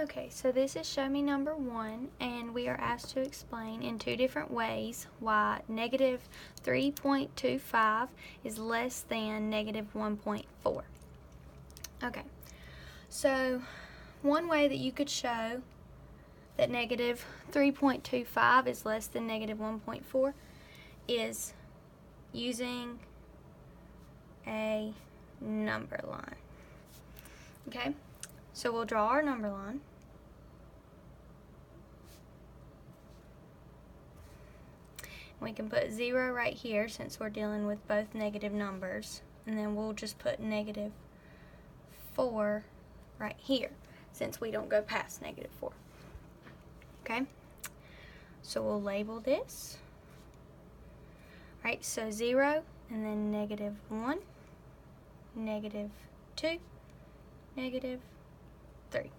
Okay, so this is show me number 1, and we are asked to explain in 2 different ways why negative 3.25 is less than negative 1.4. Okay, so one way that you could show that negative 3.25 is less than negative 1.4 is using a number line. Okay, so we'll draw our number line. We can put 0 right here since we're dealing with both negative numbers, and then we'll just put negative 4 right here since we don't go past negative 4. Okay, so we'll label this. Right, so 0, and then negative 1, negative 2, negative 3.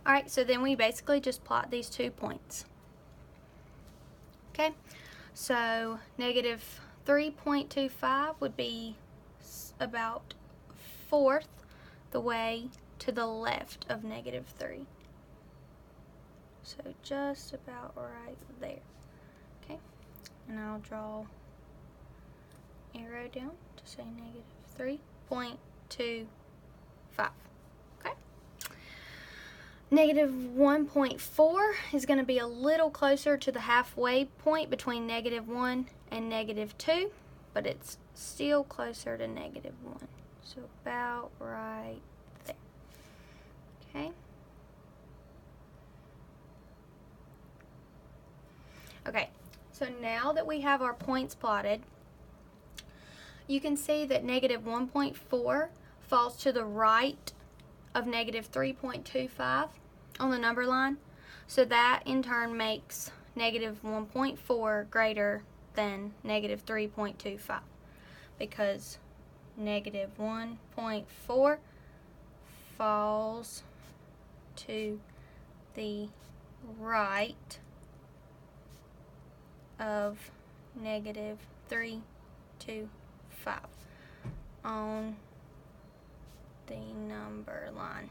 Alright, so then we basically just plot these 2 points. Okay, so negative 3.25 would be about 1/4 the way to the left of negative 3. So just about right there. Okay, and I'll draw arrow down to say negative 3.25. Okay. Negative 1.4 is going to be a little closer to the halfway point between negative 1 and negative 2, but it's still closer to negative 1. So about right there. Okay. Okay, so now that we have our points plotted, you can see that negative 1.4 falls to the right of negative 3.25 on the number line. So that in turn makes negative 1.4 greater than negative 3.25 because negative 1.4 falls to the right of negative 3.25 on the number line.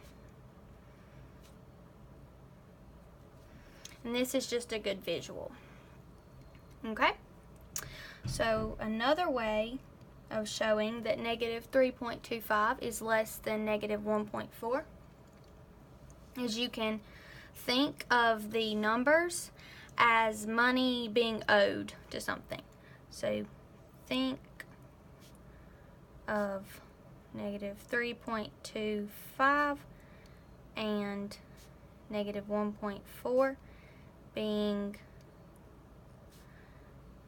And this is just a good visual. Okay? So another way of showing that negative 3.25 is less than negative 1.4 is you can think of the numbers as money being owed to something. So think of negative 3.25 and negative 1.4 being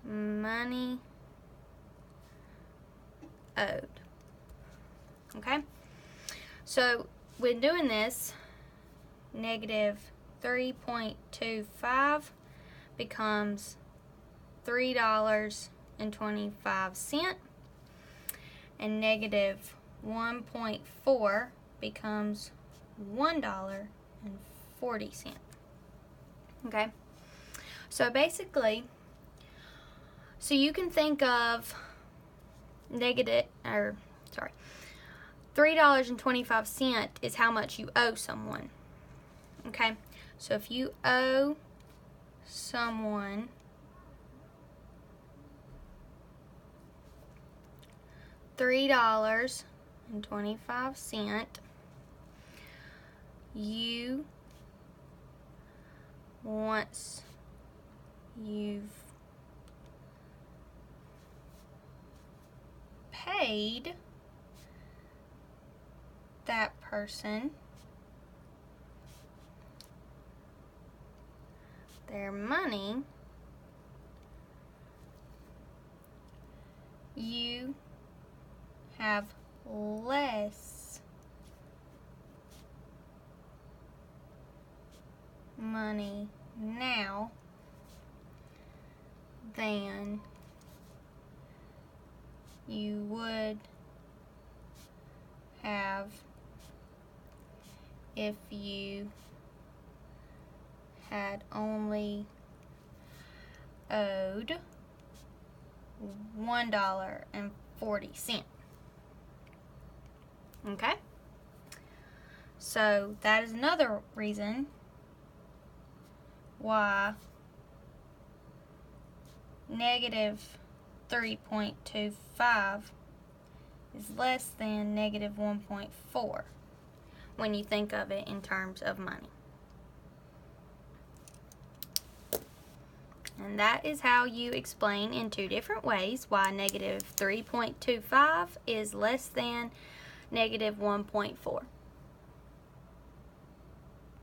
money owed. Okay? So when doing this, negative 3.25 becomes $3.25, and negative 1.4 becomes $1.40. Okay, so basically, so you can think of $3.25 is how much you owe someone. Okay, so if you owe someone $3.25, you, once you've paid that person their money, you have less money now than you would have if you had only owed $1.40. Okay? So that is another reason why negative 3.25 is less than negative 1.4 when you think of it in terms of money. And that is how you explain in two different ways why negative 3.25 is less than negative 1.4.